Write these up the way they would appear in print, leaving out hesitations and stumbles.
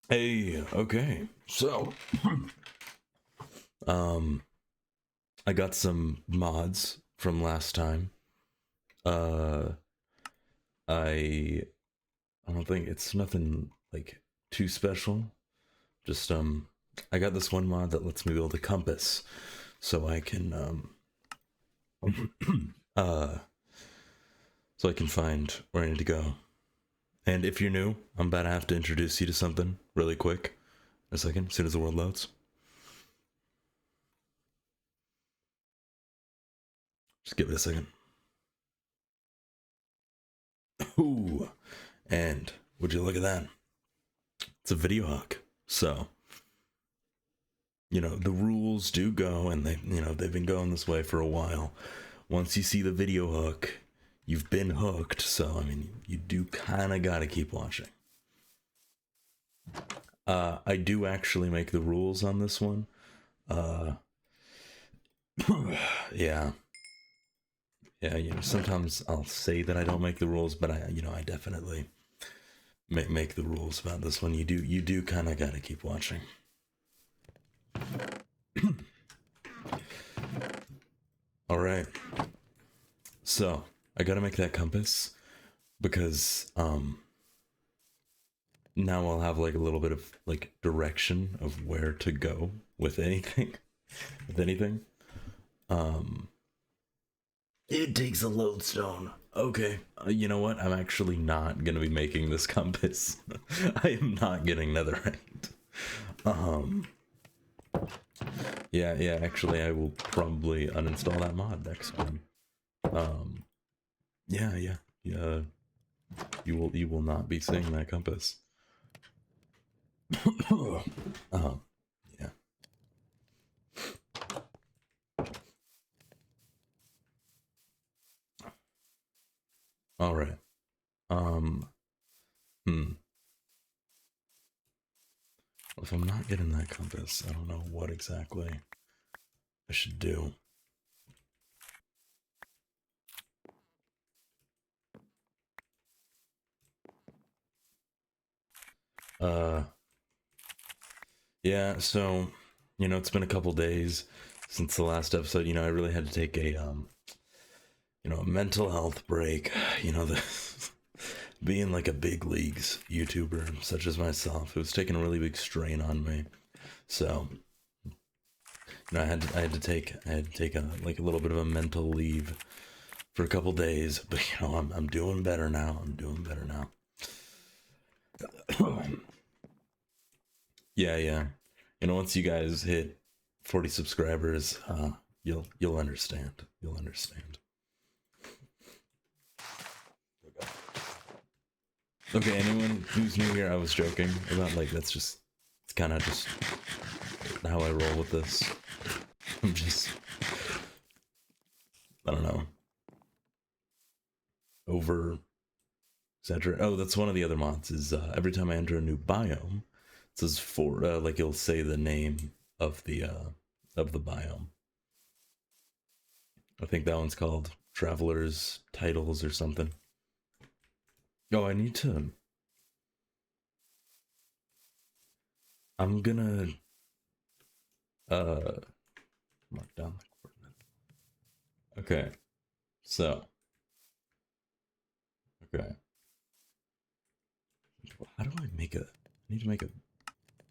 Hey, okay. So, um, I got some mods from last time. Uh, I I don't think it's nothing like too special. Just I got this one mod that lets me build a compass, so I can uh so I can find where I need to go. And if you're new, I'm about to have to introduce you to something really quick. In a second, as soon as the world loads. Just give it a second. Ooh, and would you look at that? It's a video hook. So, the rules do go, and they've been going this way for a while. Once you see the video hook, you've been hooked. So, I mean, you do kind of got to keep watching. I do actually make the rules on this one. Uh, yeah, yeah. Sometimes I'll say that I don't make the rules, but I definitely make the rules about this one. You do kind of got to keep watching. All right. So I gotta make that compass because now I'll have like a little bit of like direction of where to go with anything. with anything. Um it takes a lodestone. Okay. You know what? I'm actually not gonna be making this compass. I am not getting netherite. Um yeah, actually I will probably uninstall that mod next time. Um yeah. Yeah. You will not be seeing that compass. um, yeah. All right. Um, hmm. If I'm not getting that compass, I don't know what exactly I should do. Uh, yeah. So, it's been a couple days since the last episode. I really had to take a mental health break. The being like a big leagues YouTuber such as myself, it was taking a really big strain on me. So, I had to take a little bit of a mental leave for a couple days, but I'm doing better now. I'm doing better now. Yeah. Once you guys hit 40 subscribers, you'll understand. You'll understand. Okay, anyone who's new here, I was joking about like it's kind of just how I roll with this. I'm just I don't know, over exaggerate. Oh, that's one of the other mods. Is every time I enter a new biome, it says for like you'll say the name of the biome. I think that one's called Traveler's Titles or something. Oh, I need to. I'm gonna uh mark down the coordinate. Okay, so okay. How do I make a? I need to make a.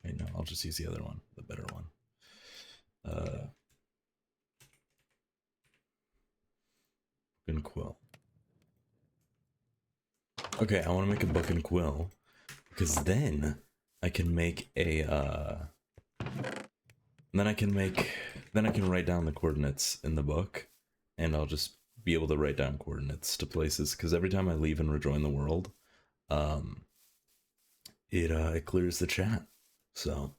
Wait, no, I'll just use the other one, the better one. Uh, book and quill. Okay, I want to make a book and quill because then I can make a. Then I can make. Then I can write down the coordinates in the book, and I'll just be able to write down coordinates to places. Because every time I leave and rejoin the world, um, it clears the chat. So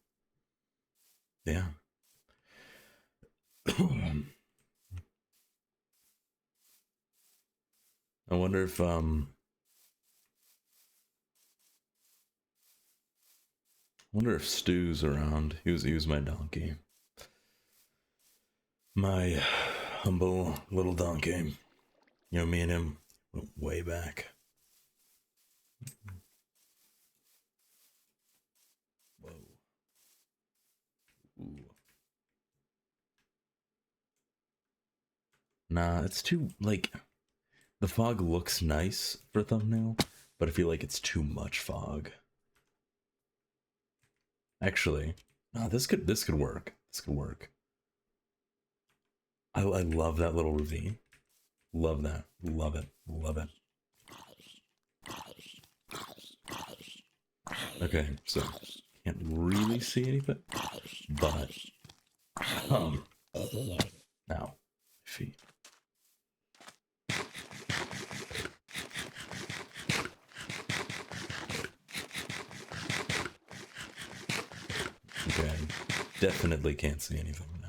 yeah. I wonder if Stu's around. He was my donkey. My humble little donkey. Me and him went way back. Nah, it's too, like, the fog looks nice for a thumbnail, but I feel like it's too much fog. Actually, no, this could work. This could work. I love that little ravine. Love that. Love it. Love it. Okay, so can't really see anything, but now feet. Okay, definitely can't see anything now.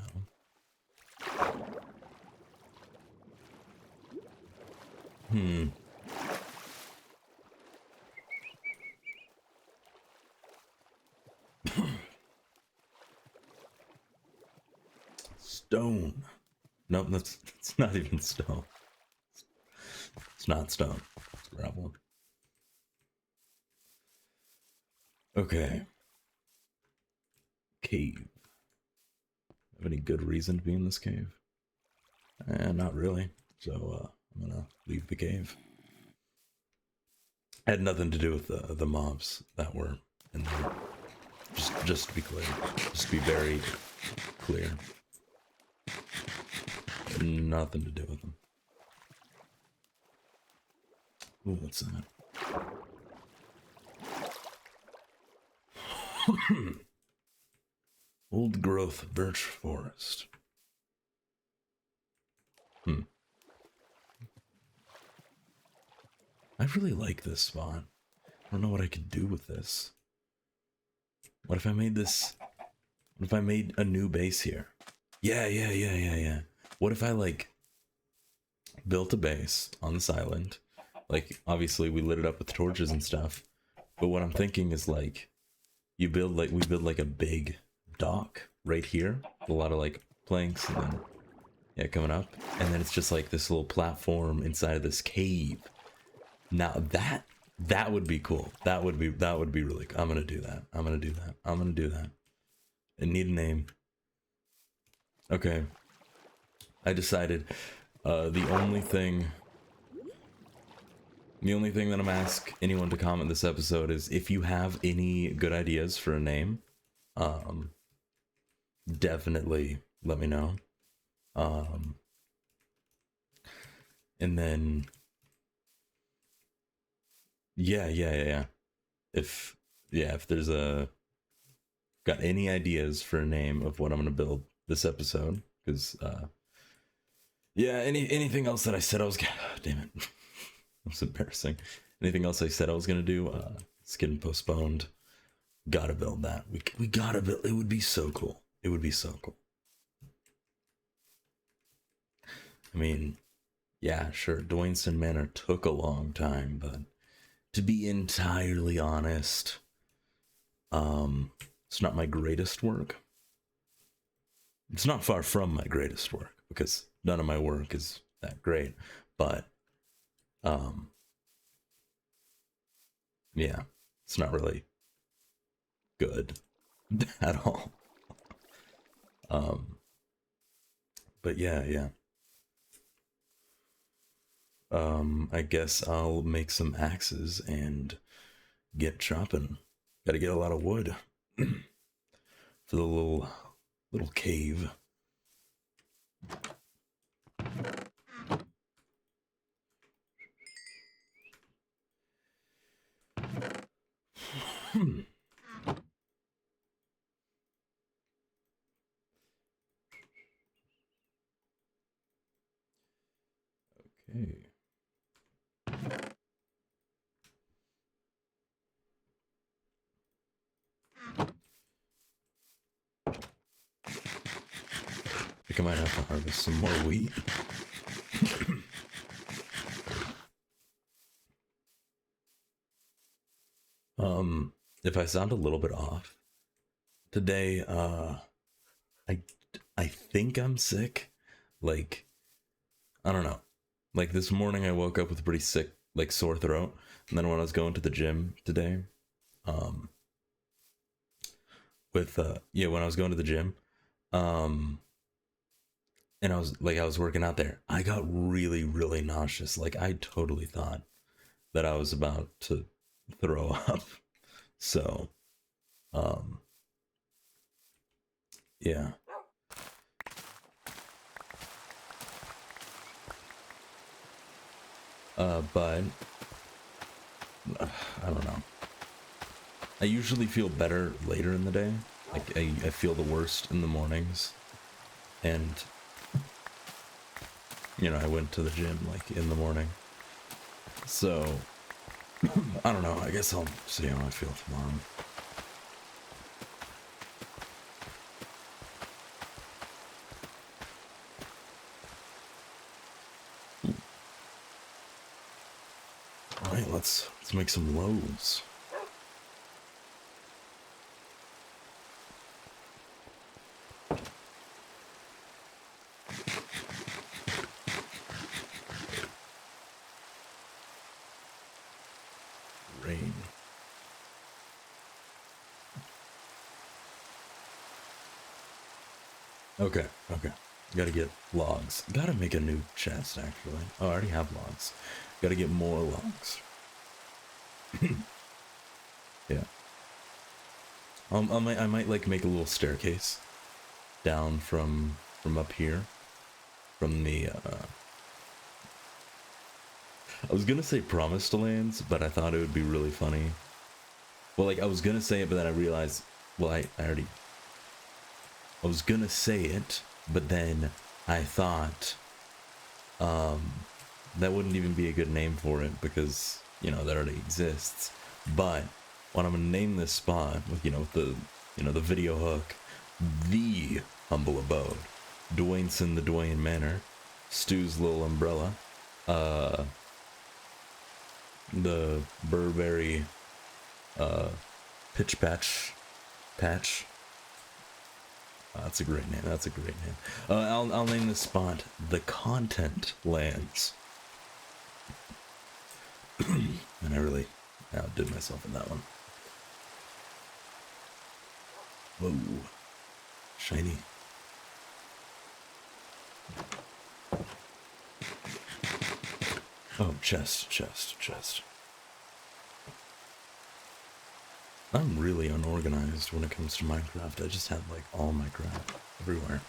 Stone. Nope, that's not even stone. It's not stone. It's gravel. Okay. Cave. Have any good reason to be in this cave? Not really. So I'm gonna leave the cave. Had nothing to do with the mobs that were in there. Just to be clear. Just to be very clear. Nothing to do with them. Ooh, what's that? Old growth birch forest. I really like this spot. I don't know what I could do with this. What if I made this? What if I made a new base here? Yeah. What if I, like, built a base on this island? Like, obviously we lit it up with torches and stuff. But what I'm thinking is, like, we build like a big dock right here. With a lot of, like, planks and then, yeah, coming up. And then it's just like this little platform inside of this cave. Now that would be cool. That would be really cool. I'm gonna do that. I'm gonna do that. I need a name. Okay. I decided the only thing that I'm ask anyone to comment this episode is if you have any good ideas for a name, definitely let me know. And then yeah. If there's got any ideas for a name of what I'm gonna build this episode, because anything else that I said I was gonna damn it. That's embarrassing. Anything else I said I was gonna do, it's getting postponed. Gotta build that. We gotta build. It would be so cool. It would be so cool. I mean, yeah, sure, Dwayneson Manor took a long time, but to be entirely honest, it's not my greatest work. It's not far from my greatest work, because none of my work is that great, but yeah, it's not really good at all. But yeah. I guess I'll make some axes and get chopping. Gotta get a lot of wood for the little cave. Okay. I think I might have to harvest some more wheat. If I sound a little bit off today, I think I'm sick. Like, I don't know. Like, this morning I woke up with a pretty sick, like, sore throat, and then when I was going to the gym today, when I was going to the gym, and I was working out there. I got really, really nauseous. Like I totally thought that I was about to throw up. So, um, yeah. But I don't know. I usually feel better later in the day. Like I feel the worst in the mornings, and I went to the gym like in the morning. So I don't know. I guess I'll see how I feel tomorrow. All right, let's make some lows. Rain. Okay. Gotta get logs. Gotta make a new chest, actually. Oh, I already have logs. Gotta get more logs. Yeah. I might like make a little staircase down from up here, from the I was gonna say promised lands, but I thought it would be really funny. Well, like I was gonna say it, but then I realized, well, I was gonna say it, but then I thought that wouldn't even be a good name for it because that already exists. But what I'm gonna name this spot with the video hook, the humble abode, Dwayneson the Dwayne Manor, Stu's little umbrella, the Burberry pitch patch. That's a great name. That's a great name. I'll name this spot the Content Lands. And I really outdid myself in that one. Whoa. Shiny. Oh, chest. I'm really unorganized when it comes to Minecraft. I just have like all my crap everywhere.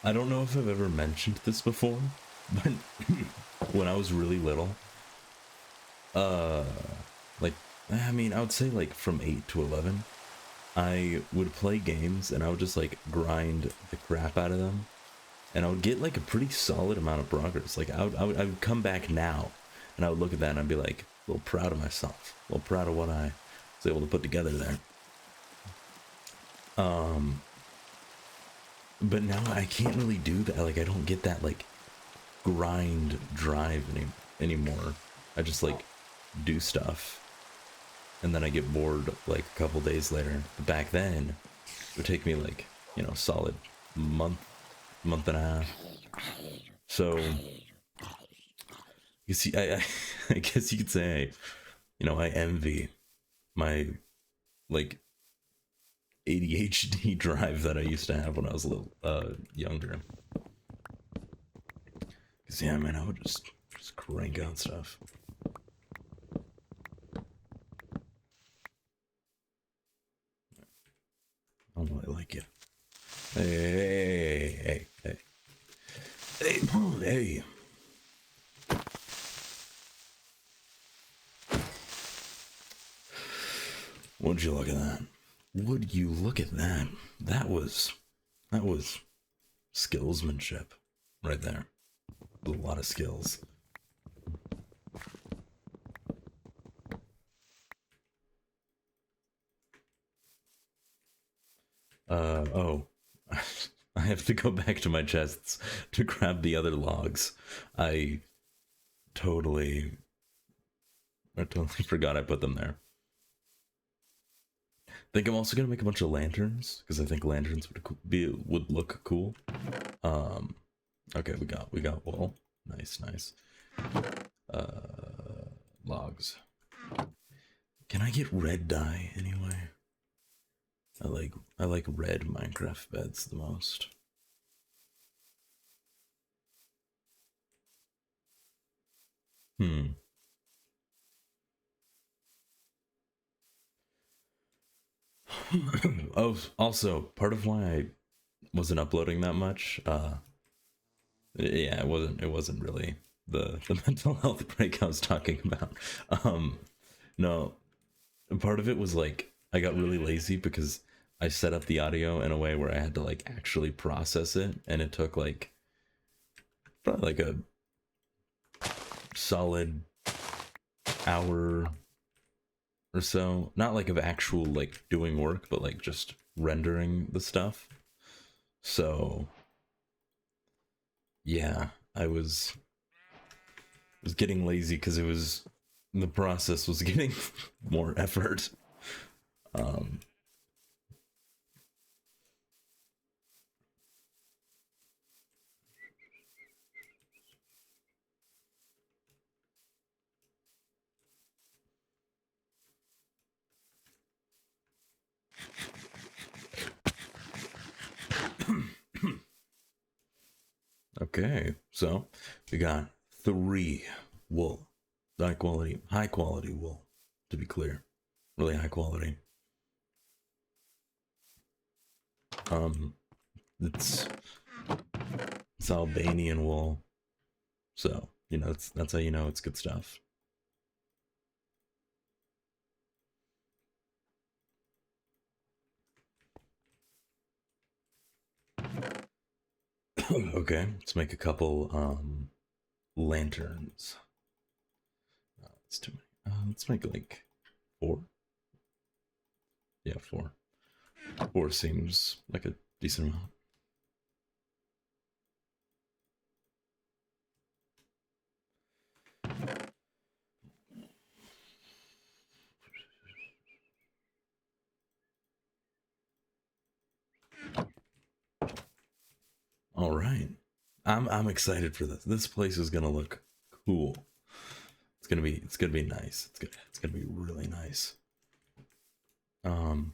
I don't know if I've ever mentioned this before, but when I was really little, like, I mean, I would say like from 8 to 11, I would play games and I would just like grind the crap out of them, and I would get like a pretty solid amount of progress. Like I would come back now and I would look at that and I'd be like a little proud of myself, a little proud of what I was able to put together there. But now I can't really do that. Like I don't get that like grind drive anymore. I just like do stuff and then I get bored like a couple days later. But back then it would take me like solid month and a half. So you see, I guess you could say I envy my like ADHD drive that I used to have when I was a little younger. Cause yeah, man, I would just crank out stuff. I don't really like you. Hey. Would you look at that? Would you look at that? That was skillsmanship right there. A lot of skills. Oh. I have to go back to my chests to grab the other logs. I totally forgot I put them there. think I'm also gonna make a bunch of lanterns because I think lanterns would look cool. Okay, we got wool. Nice, nice. Logs. Can I get red dye anyway? I like red Minecraft beds the most. Oh, also part of why I wasn't uploading that much. Yeah, it wasn't really the mental health break I was talking about. No, part of it was like I got really lazy because I set up the audio in a way where I had to like actually process it, and it took like probably like a solid hour or so, not like of actual like doing work, but like just rendering the stuff. So yeah, I was getting lazy because it was the process was getting more effort. um okay, so we got 3 wool, high quality wool, to be clear, really high quality. um it's Albanian wool, so you know that's how you know it's good stuff. Okay, let's make a couple lanterns. That's too many. Let's make like 4. Yeah, 4. 4 seems like a decent amount. All right, I'm excited for this. This place is gonna look cool. It's gonna be nice. It's gonna be really nice. I'm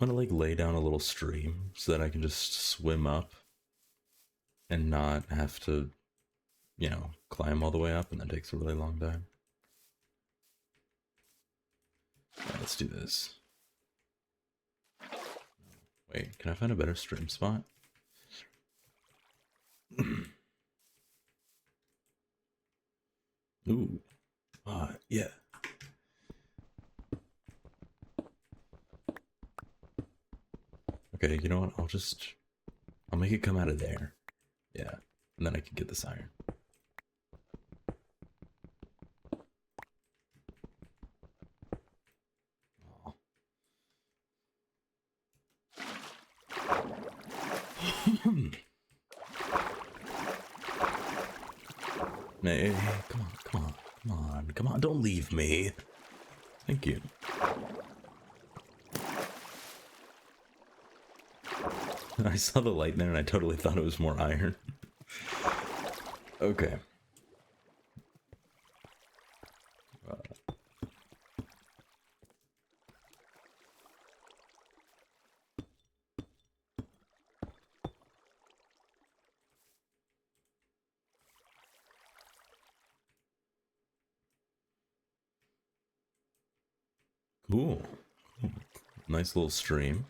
gonna like lay down a little stream so that I can just swim up and not have to, you know, climb all the way up, and that takes a really long time. Right, let's do this. Wait, can I find a better stream spot? Ooh. Yeah. Okay, you know what? I'll make it come out of there. Yeah. And then I can get this iron. Oh. Hey, come on, don't leave me. Thank you. I saw the light there and I totally thought it was more iron. Okay. Cool. Nice little stream.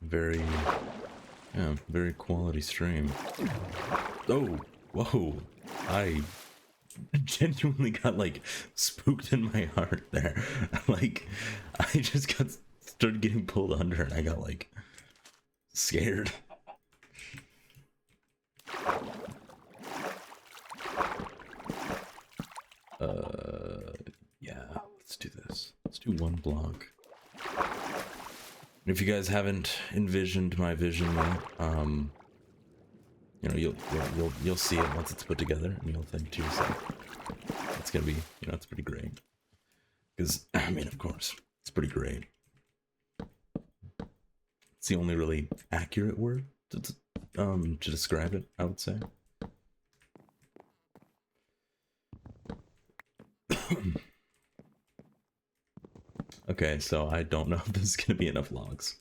Very, yeah, very quality stream. Oh, whoa. I genuinely got like spooked in my heart there. Like, I just started getting pulled under and I got like scared. Yeah, let's do this. Let's do 1 block. If you guys haven't envisioned my vision yet, you know, you'll see it once it's put together, and you'll think to yourself, it's gonna be, you know, it's pretty great. Because, I mean, of course, it's pretty great. It's the only really accurate word to describe it, I would say. Okay, so I don't know if this is gonna be enough logs.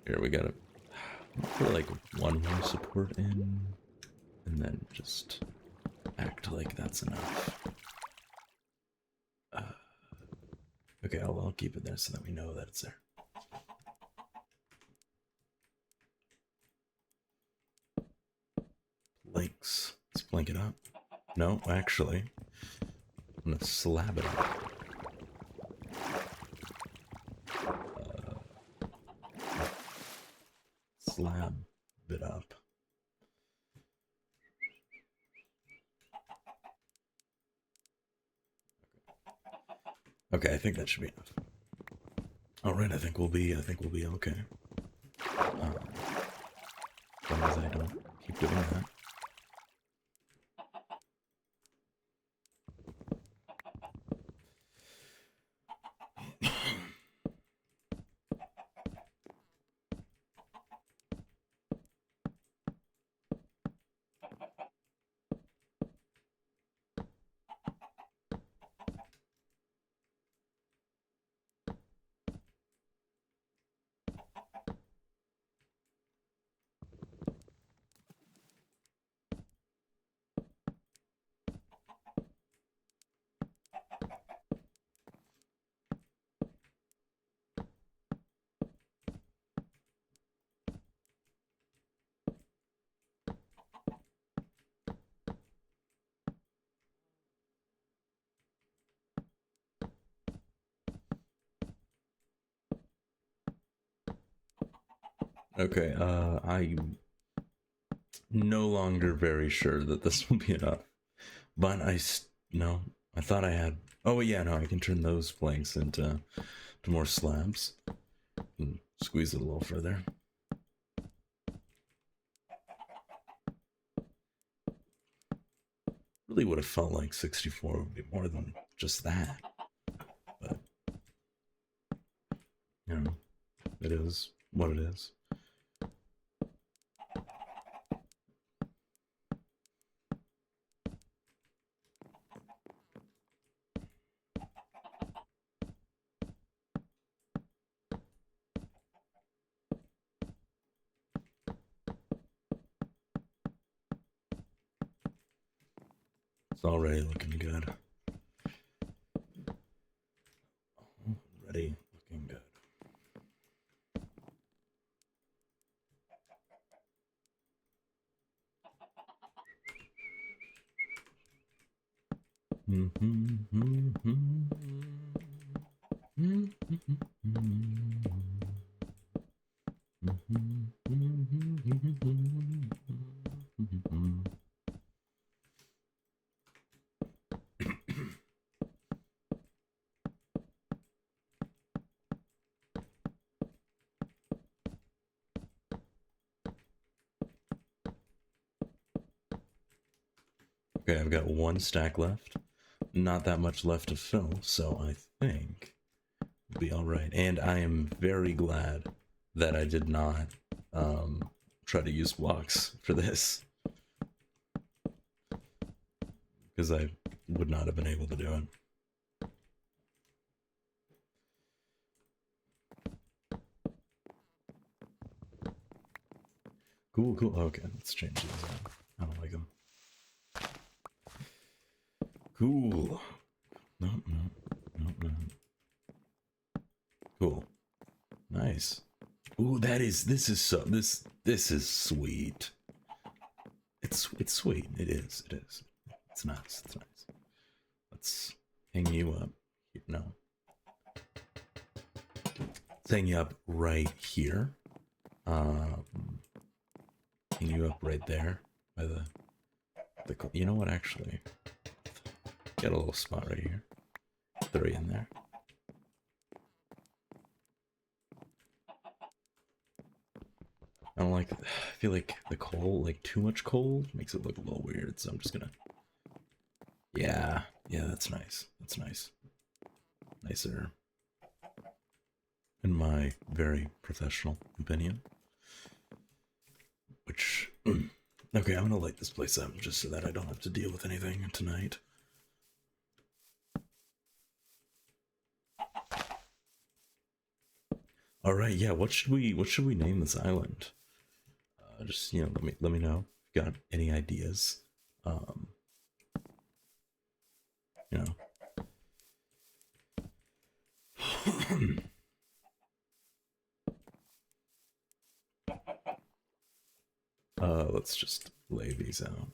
Here, we gotta put like one more support in, and then just act like that's enough. Okay, I'll keep it there so that we know that it's there. Planks. Let's plank it up. No, actually, I'm gonna slab it up. Slab it up. Okay, I think that should be enough. All right, I think we'll be okay. As long as I don't keep doing that. Okay, I'm no longer very sure that this will be enough. But no, I thought I had. Oh yeah, no, I can turn those planks into more slabs. And squeeze it a little further. Really would have felt like 64 would be more than just that. But you know, it is what it is. It's already looking good. Already looking good. Okay, I've got one stack left. Not that much left to fill, so I think we'll be alright. And I am very glad that I did not try to use blocks for this. Because I would not have been able to do it. Cool, cool. Okay, let's change these out. I don't like them. Cool. No. Cool. Nice. Ooh, this is sweet. It's sweet. It is. It's nice. It's nice. Let's hang you up. No. Let's hang you up right here. Hang you up right there by the you know what, actually, get a little spot right here. Throw you in there. I don't like, I feel like the coal, like too much coal makes it look a little weird, so I'm just gonna, yeah, Yeah, that's nice. That's nice. Nicer, in my very professional opinion. Which, okay, I'm gonna light this place up just so that I don't have to deal with anything tonight. All right, yeah. What should we name this island? Just let me know if you got any ideas. Um, you know. Let's just lay these out.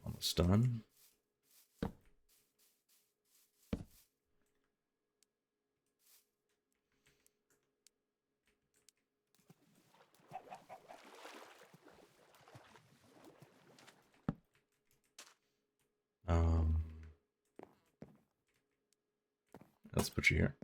Almost done. Um, let's put you here.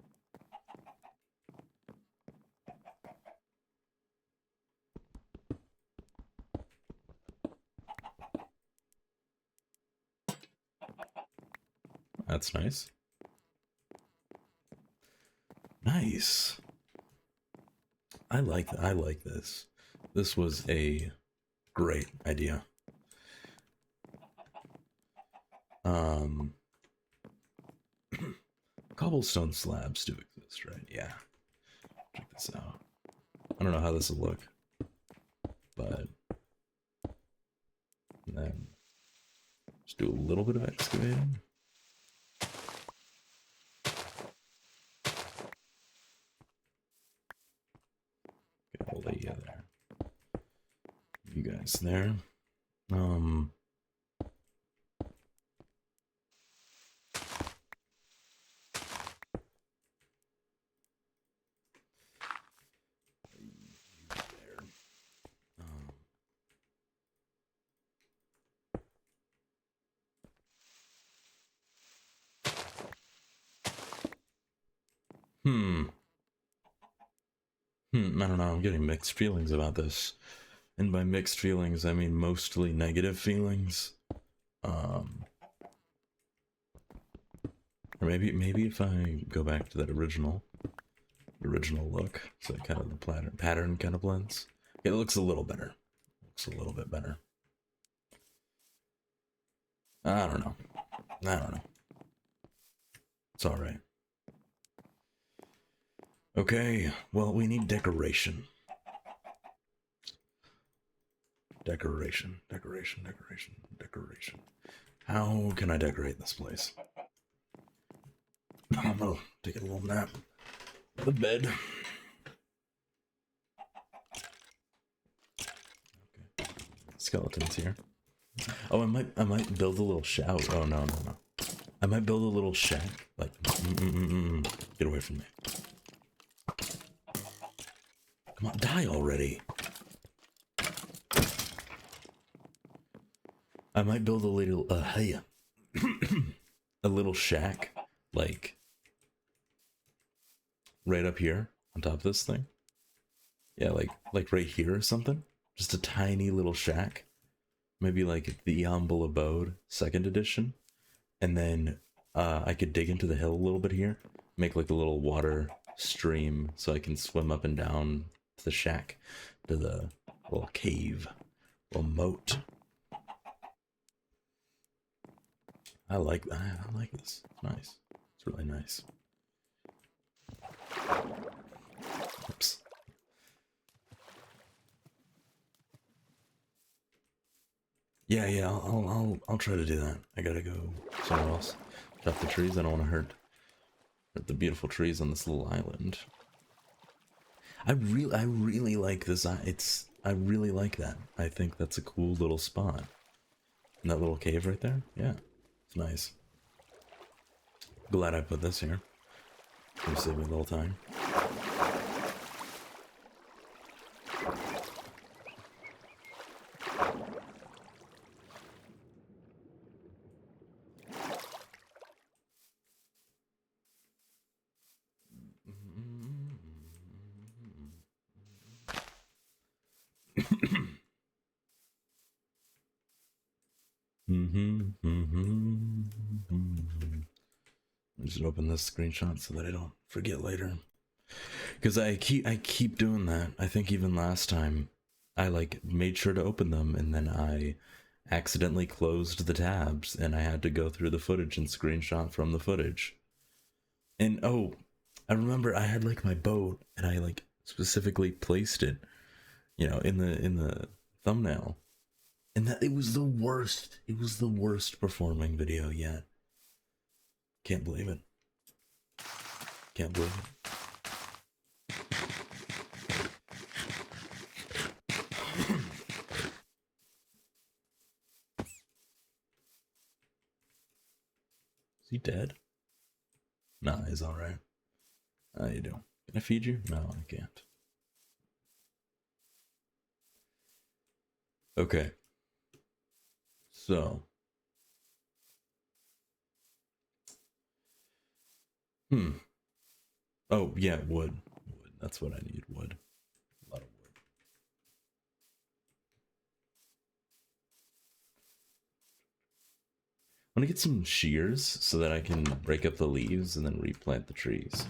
That's nice. Nice. I like this. This was a great idea. Um, cobblestone slabs do exist, right? Yeah. Check this out. I don't know how this will look, but then just do a little bit of excavating. Okay, I'll lay you there. You guys there. Um, there. Um, hmm. I don't know. I'm getting mixed feelings about this. And by mixed feelings, I mean mostly negative feelings. Or maybe if I go back to that original look, so kind of the pattern kind of blends. It looks a little better. Looks a little bit better. I don't know. I don't know. It's all right. Okay. Well, we need decoration. Decoration. How can I decorate this place? I'm gonna take a little nap. The bed. Okay. Skeletons here. Oh, I might build a little shout. Oh no. I might build a little shack. Like, get away from me. Come on, die already. I might build a little hey, a little shack, like right up here on top of this thing. Yeah, like right here or something. Just a tiny little shack. Maybe like the Humble Abode, second edition. And then I could dig into the hill a little bit here, make like a little water stream so I can swim up and down to the shack, to the little cave, little moat. I like that. I like this. It's nice. It's really nice. Oops. Yeah. I'll try to do that. I gotta go somewhere else. Chop the trees. I don't want to hurt the beautiful trees on this little island. I really like this. I really like that. I think that's a cool little spot. And that little cave right there. Yeah, it's nice. Glad I put this here. Gonna save me a little time. I just open this screenshot so that I don't forget later. Because I keep doing that. I think even last time I like made sure to open them and then I accidentally closed the tabs and I had to go through the footage and screenshot from the footage. And oh, I remember I had like my boat and I like specifically placed it, in the thumbnail. And that it was the worst. It was the worst performing video yet. Can't believe it. Can't believe it. Is he dead? Nah, he's alright. How you doing? Can I feed you? No, I can't. Okay. So. Oh, yeah, wood. Wood. That's what I need. Wood. A lot of wood. I want to get some shears so that I can break up the leaves and then replant the trees.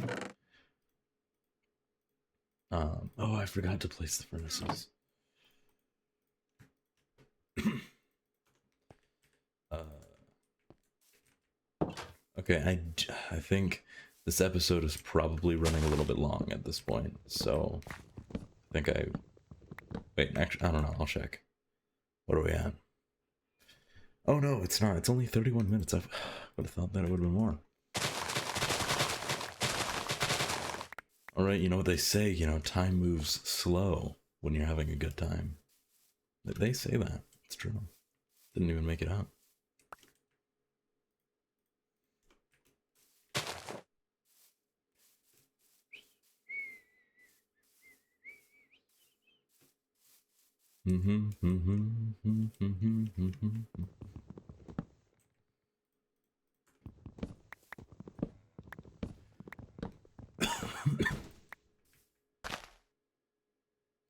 Oh, I forgot to place the furnaces. Okay, I think this episode is probably running a little bit long at this point, so I think wait, actually, I don't know, I'll check. What are we at? Oh no, it's not. It's only 31 minutes. I would have thought that it would have been more. Alright, you know what they say, time moves slow when you're having a good time. They say that. It's true. Didn't even make it up.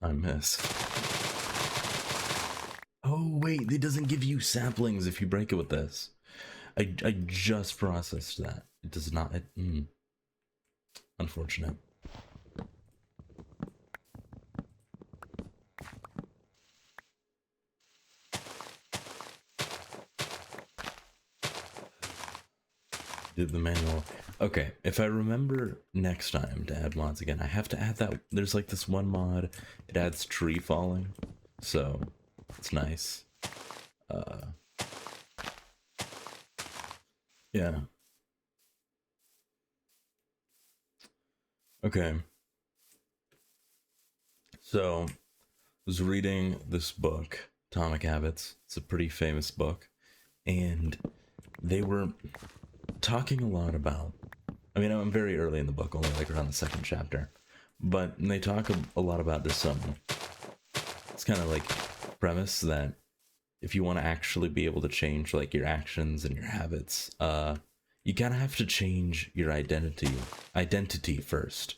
I miss. Oh wait, it doesn't give you saplings if you break it with this. I just processed that. It does not. Unfortunate. Did the manual. Okay, if I remember next time to add mods again, I have to add that. There's like this one mod. It adds tree falling, so it's nice. Yeah. Okay. So, I was reading this book, Atomic Habits. It's a pretty famous book, and they were talking a lot about. I mean, I'm very early in the book, only like around the second chapter, but they talk a lot about this. It's kind of like premise that if you want to actually be able to change like your actions and your habits, you kind of have to change your identity first.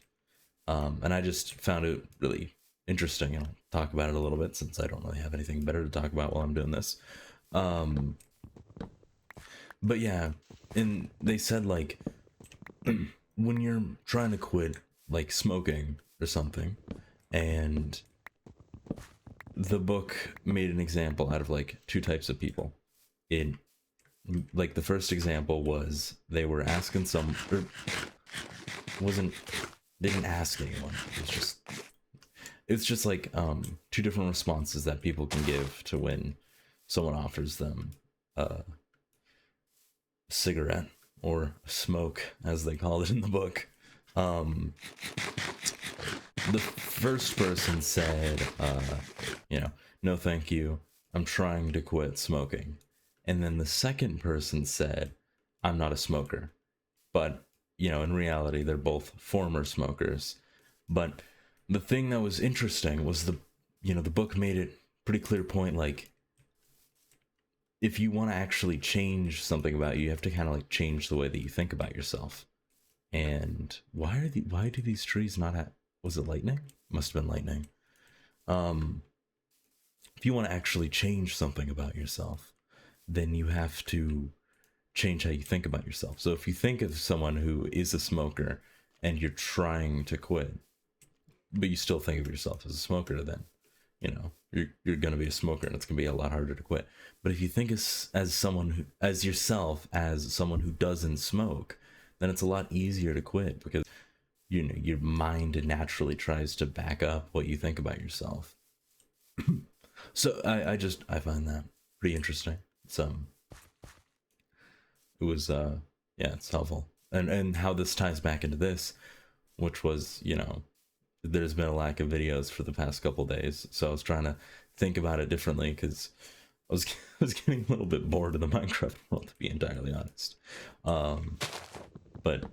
And I just found it really interesting, and I'll talk about it a little bit since I don't really have anything better to talk about while I'm doing this. But yeah, and they said like when you're trying to quit like smoking or something, and the book made an example out of like two types of people. It like the first example was they were asking some or wasn't didn't ask anyone. It's just like two different responses that people can give to when someone offers them a cigarette or smoke, as they call it in the book. The first person said, no thank you, I'm trying to quit smoking. And then the second person said, I'm not a smoker. But, in reality, they're both former smokers. But the thing that was interesting was the book made it pretty clear point, like, if you want to actually change something about you, you have to kind of like change the way that you think about yourself. And why do these trees not have, was it lightning? Must have been lightning. If you want to actually change something about yourself, then you have to change how you think about yourself. So if you think of someone who is a smoker and you're trying to quit, but you still think of yourself as a smoker, then you're going to be a smoker, and it's going to be a lot harder to quit. But if you think as someone who, as yourself as someone who doesn't smoke, then it's a lot easier to quit, because your mind naturally tries to back up what you think about yourself. So I find that pretty interesting. It was yeah, it's helpful. And how this ties back into this, which was, there's been a lack of videos for the past couple days, so I was trying to think about it differently, because I was I was getting a little bit bored of the Minecraft world, to be entirely honest. But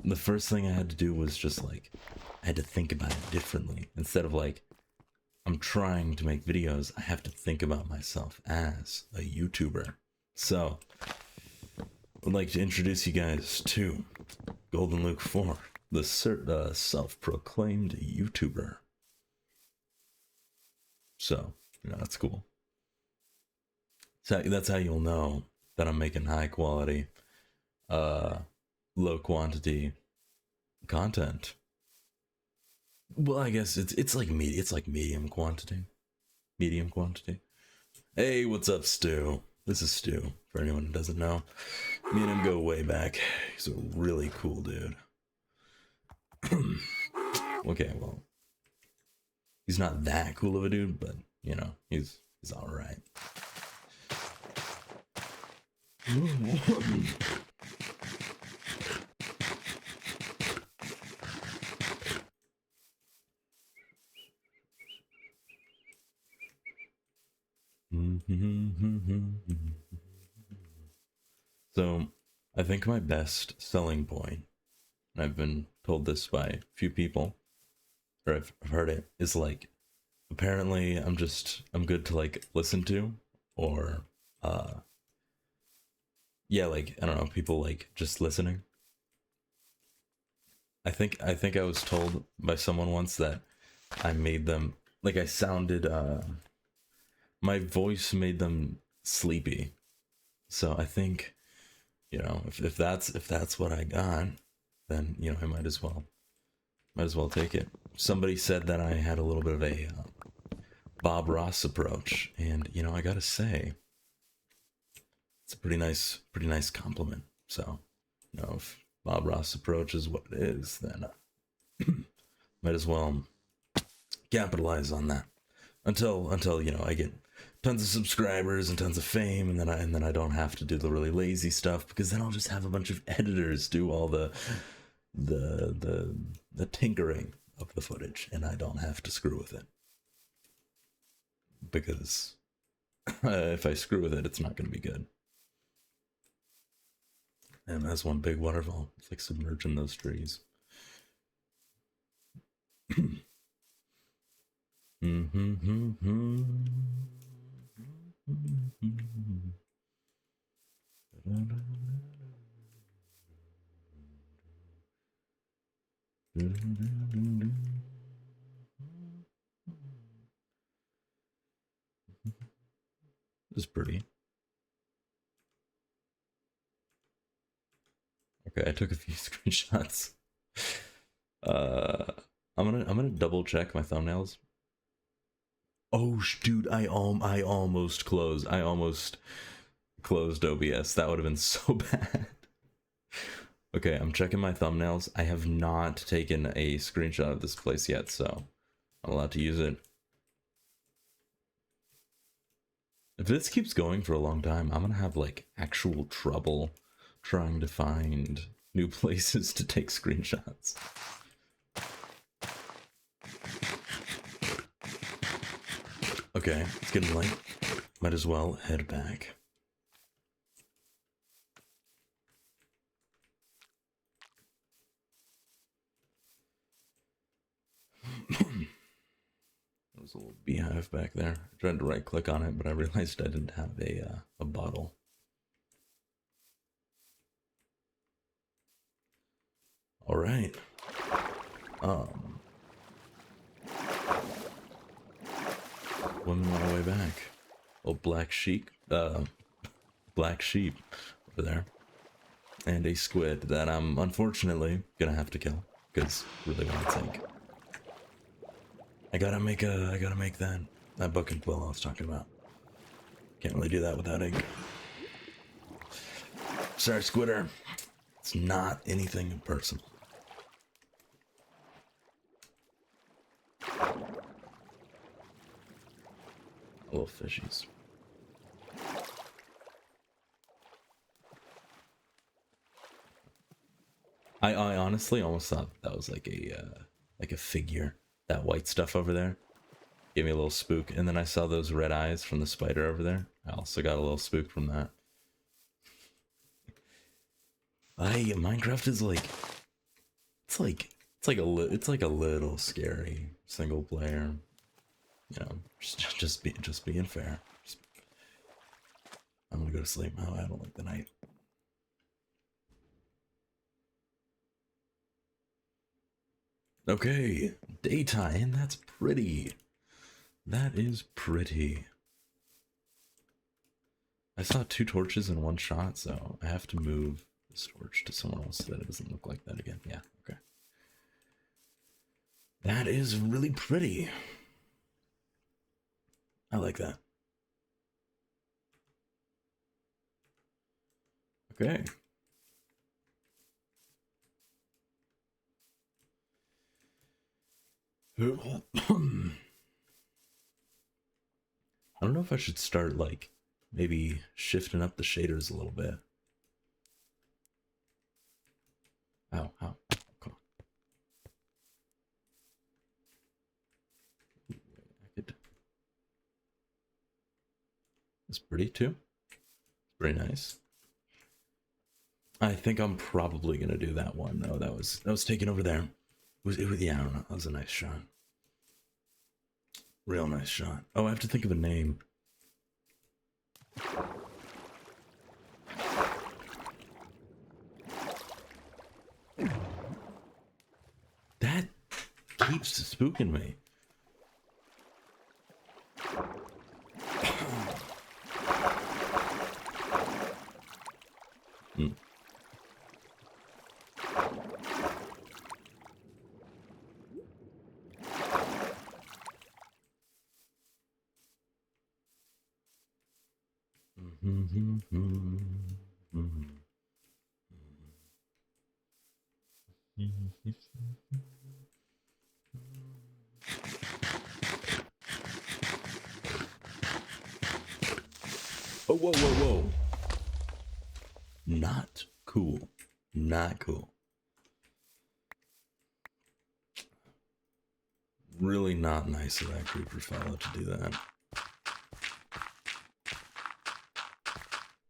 the first thing I had to do was just like, I had to think about it differently. Instead of like, I'm trying to make videos, I have to think about myself as a YouTuber. So I'd like to introduce you guys to Golden Luke 4, the self-proclaimed YouTuber. So, that's cool. So that's how you'll know that I'm making high quality, low quantity content. Well, I guess it's like medium quantity. Medium quantity. Hey, what's up, Stu? This is Stu, for anyone who doesn't know. Me and him go way back. He's a really cool dude. Okay, well, he's not that cool of a dude, but he's all right. So, I think my best selling point, and I've been told this by a few people, or I've heard it, is like, apparently I'm good to like listen to, or yeah, like, I don't know, people like just listening. I think I was told by someone once that I made them, like, I sounded my voice made them sleepy. So I think, if that's what I got, then I might as well take it. Somebody said that I had a little bit of a Bob Ross approach, and I gotta say, it's a pretty nice compliment. So, if Bob Ross approach is what it is, then might as well capitalize on that until I get tons of subscribers and tons of fame, and then I don't have to do the really lazy stuff, because then I'll just have a bunch of editors do all the tinkering of the footage, and I don't have to screw with it, because if I screw with it, it's not going to be good. And that's one big waterfall. It's like submerging those trees. This is pretty. Okay, I took a few screenshots. I'm gonna double check my thumbnails. Oh, dude, I almost closed. I almost closed OBS. That would have been so bad. Okay, I'm checking my thumbnails. I have not taken a screenshot of this place yet, so I'm allowed to use it. If this keeps going for a long time, I'm gonna have like actual trouble trying to find new places to take screenshots. Okay, it's getting late. Might as well head back. There's a little beehive back there. I tried to right click on it, but I realized I didn't have a bottle. All right. Women on our way back. Oh, black sheep. black sheep over there. And a squid that I'm unfortunately gonna have to kill, because really want to take. I gotta make that book and quill I was talking about. Can't really do that without ink. Sorry, Squidder. It's not anything personal. Little fishies. I honestly almost thought that was like a figure. That white stuff over there gave me a little spook, and then I saw those red eyes from the spider over there. I also got a little spook from that. Minecraft is like it's like a little scary single player. You know, just being fair. I'm gonna go to sleep now. I don't like the night. Okay, daytime. That's pretty. That is pretty. I saw 2 torches in one shot, so I have to move this torch to somewhere else so that it doesn't look like that again. Yeah, okay. That is really pretty. I like that. Okay. I don't know if I should start, like, maybe shifting up the shaders a little bit. Ow, ow. Come on. I could... It's pretty, too. It's pretty nice. I think I'm probably gonna do that one. No, that was taken over there. It was, yeah, I don't know. That was a nice shot. Real nice shot. Oh, I have to think of a name. That keeps spooking me. Mm. Oh, whoa, whoa, whoa. Not cool. Not cool. Really not nice of that creeper fellow to do that.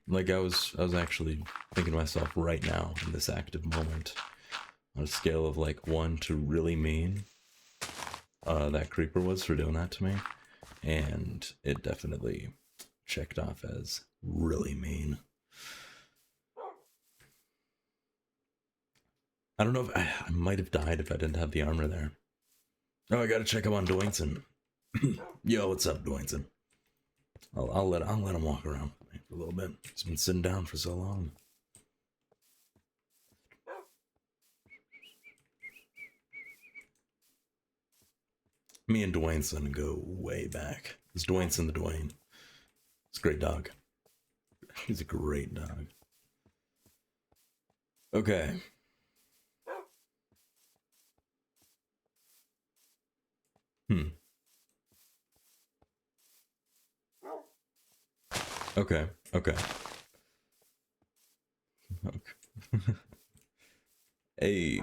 Like, I was actually thinking to myself right now, in this active moment, on a scale of like 1 to really mean, that creeper was for doing that to me, and it definitely checked off as really mean. I don't know if I might have died if I didn't have the armor there. Oh, I gotta check up on Dwayneson. Yo, what's up, Dwayneson? I'll let him walk around with me for a little bit. He's been sitting down for so long. Me and Dwayneson go way back. It's Dwayneson the Dwayne. It's a great dog. He's a great dog. Okay. Okay. Okay. Hey.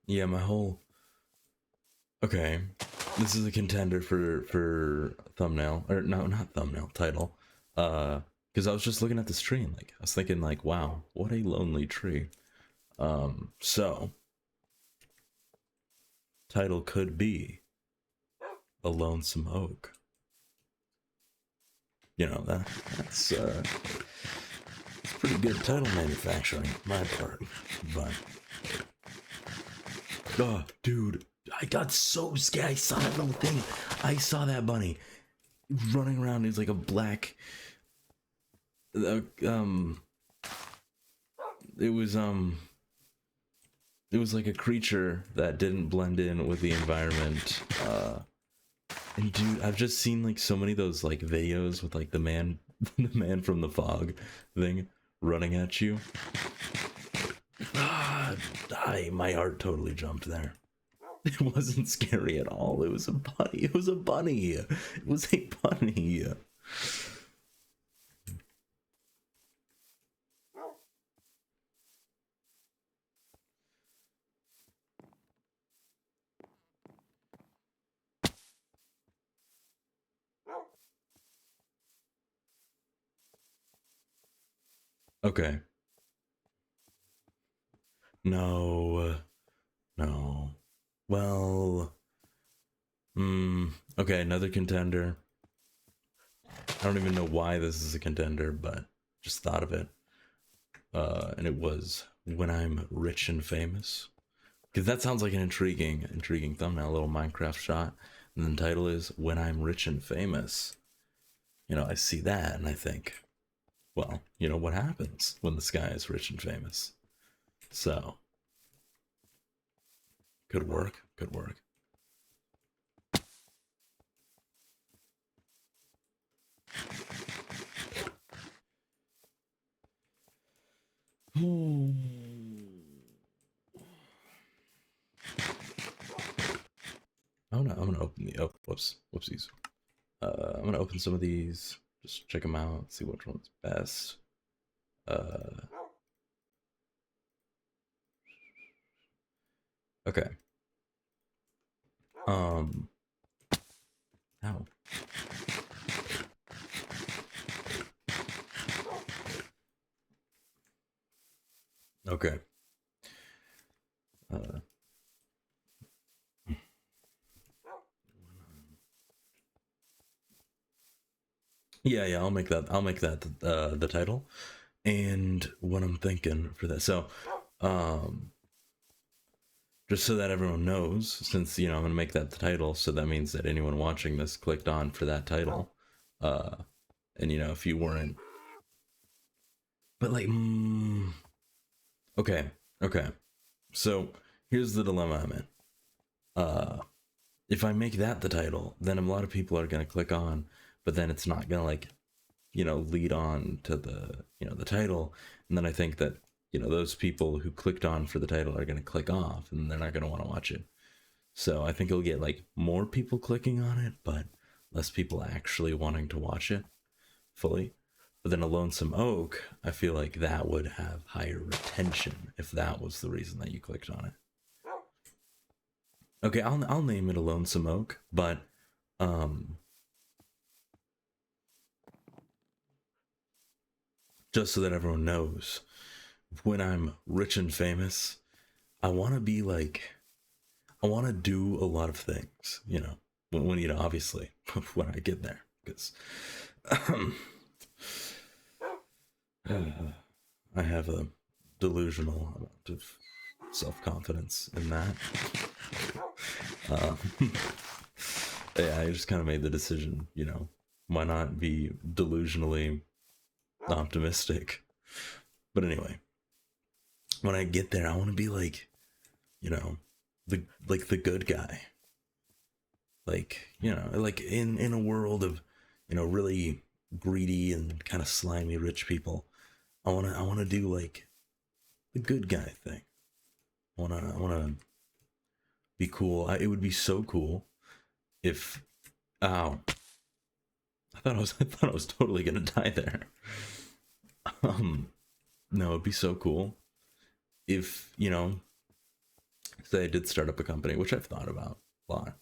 Yeah, my whole... Okay. This is a contender for thumbnail. Or, no, not thumbnail. Title. Because I was just looking at this tree and, like, I was thinking, like, wow, what a lonely tree. So... Title could be... A Lonesome Oak. You know, that's pretty good title manufacturing, my part, but Oh, dude, I got so scared. I saw that little thing. I saw that bunny running around. It was like a black. Uh, um, it was It was like a creature that didn't blend in with the environment. And dude, I've just seen like so many of those like videos with like the man, the man from the fog thing running at you. My heart totally jumped there. It wasn't scary at all. It was a bunny. It was a bunny. It was a bunny. Okay. No. No. Well. Okay, another contender. I don't even know why this is a contender, but just thought of it. And it was When I'm Rich and Famous. Because that sounds like an intriguing thumbnail, a little Minecraft shot. And the title is When I'm Rich and Famous. You know, I see that and I think, well, you know, what happens when this guy is rich and famous? So, could work, could work. I'm gonna open the, oh, whoopsies. I'm gonna open some of these, just check them out, see which one's best. Okay. Ow. Okay. Yeah, I'll make that. I'll make that the title. And what I'm thinking for that, so, just so that everyone knows, since you know I'm gonna make that the title, so that means that anyone watching this clicked on for that title, and you know if you weren't, but like, okay, okay. So here's the dilemma I'm in. If I make that the title, then a lot of people are gonna click on, but then it's not gonna like, you know, lead on to the, you know, the title, and then I think that, you know, those people who clicked on for the title are gonna click off, and they're not gonna want to watch it. So I think it'll get like more people clicking on it, but less people actually wanting to watch it fully. But then a Lonesome Oak, I feel like that would have higher retention if that was the reason that you clicked on it. Okay, I'll name it a Lonesome Oak, but just so that everyone knows, when I'm rich and famous, I want to be like, I want to do a lot of things, you know, when you know, obviously, when I get there, because I have a delusional amount of self-confidence in that. Yeah, I just kind of made the decision, you know, why not be delusionally optimistic? But anyway, when I get there, I want to be like, you know, the good guy. Like, you know, like in a world of, you know, really greedy and kind of slimy rich people, I wanna do like the good guy thing. I wanna be cool. It would be so cool if, ow, I thought I was totally gonna die there. Um, no, it'd be so cool if, you know, say I did start up a company, which I've thought about a lot.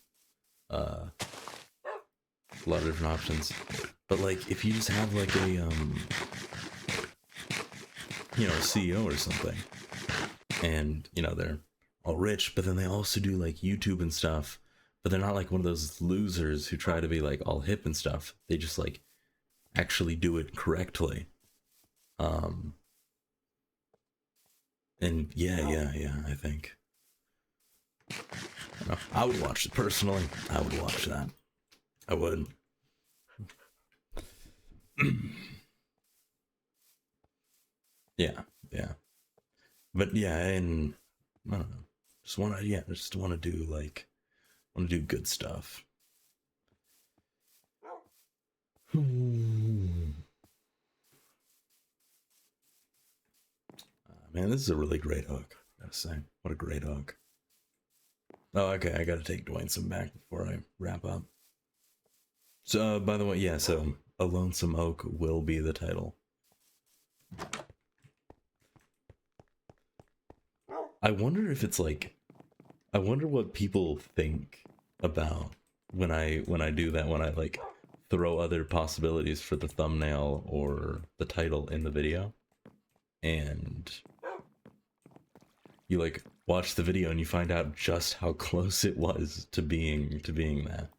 A lot of different options. But like if you just have like a you know, a CEO or something, and you know they're all rich, but then they also do like YouTube and stuff, but they're not like one of those losers who try to be like all hip and stuff. They just like actually do it correctly. Um and yeah, I think I would watch it personally. I would watch that. I would. Yeah, yeah. But yeah, and I don't know. Just want to do like, want to do good stuff. Man, this is a really great hook. I gotta say, what a great hook. Oh, okay. I gotta take Dwayne some back before I wrap up. So, by the way, yeah. So, a lonesome oak will be the title. I wonder if it's like, I wonder what people think about when I do that, when I like throw other possibilities for the thumbnail or the title in the video, and you like watch the video and you find out just how close it was to being that.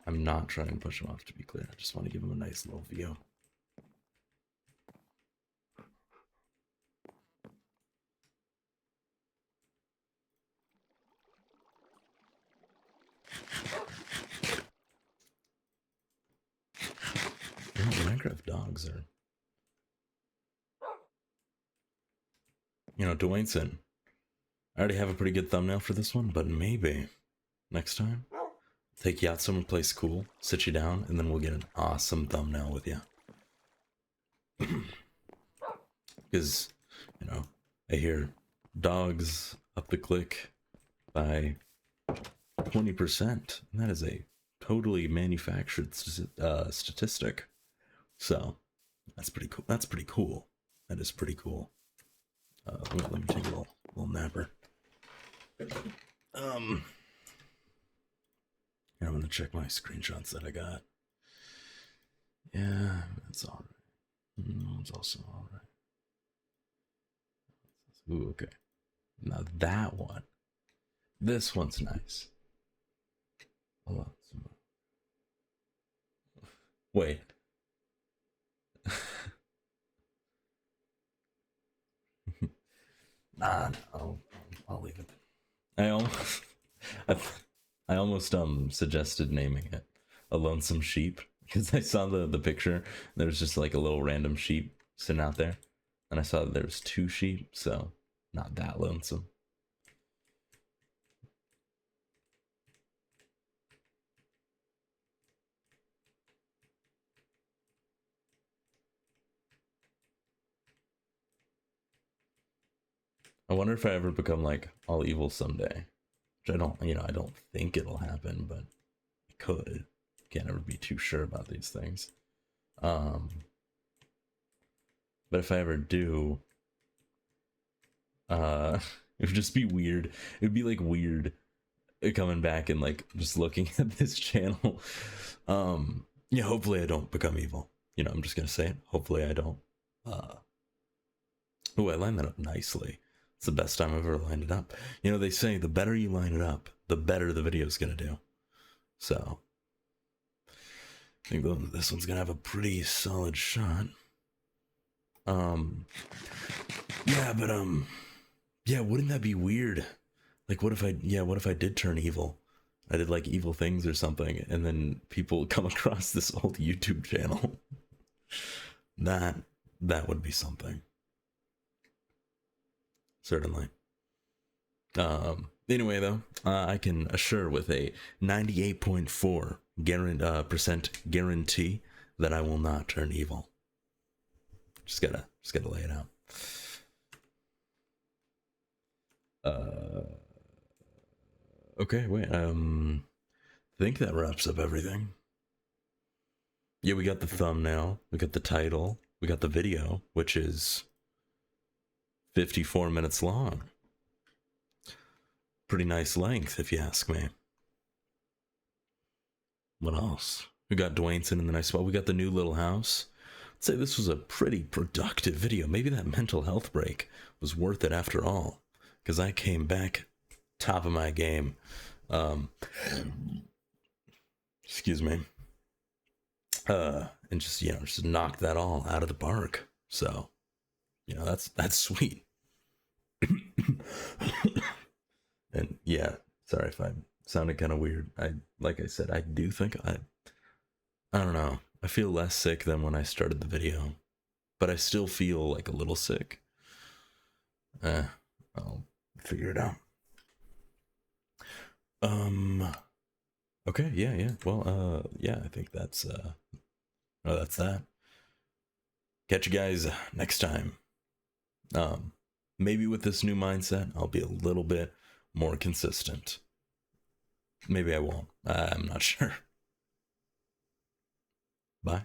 I'm not trying to push him off, to be clear. I just want to give him a nice little view. Minecraft dogs are, Dwayneson. I already have a pretty good thumbnail for this one, but maybe next time, take you out somewhere place cool, sit you down, and then we'll get an awesome thumbnail with you. Because, I hear dogs up the click by 20%. And that is a totally manufactured statistic. So, that's pretty cool. That's pretty cool. That is pretty cool. Let me take a little napper. I'm gonna check my screenshots that I got. Yeah, that's all right. It's also all right. Ooh, okay. Now that one. This one's nice. Hold on. Wait. Nah, no, I'll leave it. I almost suggested naming it a lonesome sheep because I saw the picture. There was just like a little random sheep sitting out there, and I saw that there was 2 sheep, so not that lonesome. I wonder if I ever become like all evil someday. Which I don't think it'll happen, but it could. Can't ever be too sure about these things. But if I ever do, it would just be weird. It would be like weird coming back and like just looking at this channel. Yeah, hopefully I don't become evil. I'm just gonna say it. Hopefully I don't. Oh, I lined that up nicely. It's the best time I've ever lined it up. They say the better you line it up, the better the video's gonna do. So I think this one's gonna have a pretty solid shot. Yeah, but yeah, wouldn't that be weird? Like, what if I did turn evil? I did like evil things or something, and then people come across this old YouTube channel. That would be something. Certainly. Anyway, though, I can assure with a 98.4% guarantee that I will not turn evil. Just gotta lay it out. Okay, wait. I think that wraps up everything. Yeah, we got the thumbnail, we got the title, we got the video, which is 54 minutes long. Pretty nice length, if you ask me. What else? We got Dwayneson in the nice spot. We got the new little house. I'd say this was a pretty productive video. Maybe that mental health break was worth it after all, because I came back top of my game. Excuse me. And just knocked that all out of the park. So, that's sweet. And yeah, sorry if I sounded kind of weird. Like I said, I do think I don't know. I feel less sick than when I started the video, but I still feel like a little sick. I'll figure it out. Okay, yeah. Well, yeah, I think that's that's that. Catch you guys next time. Maybe with this new mindset, I'll be a little bit more consistent. Maybe I won't. I'm not sure. Bye.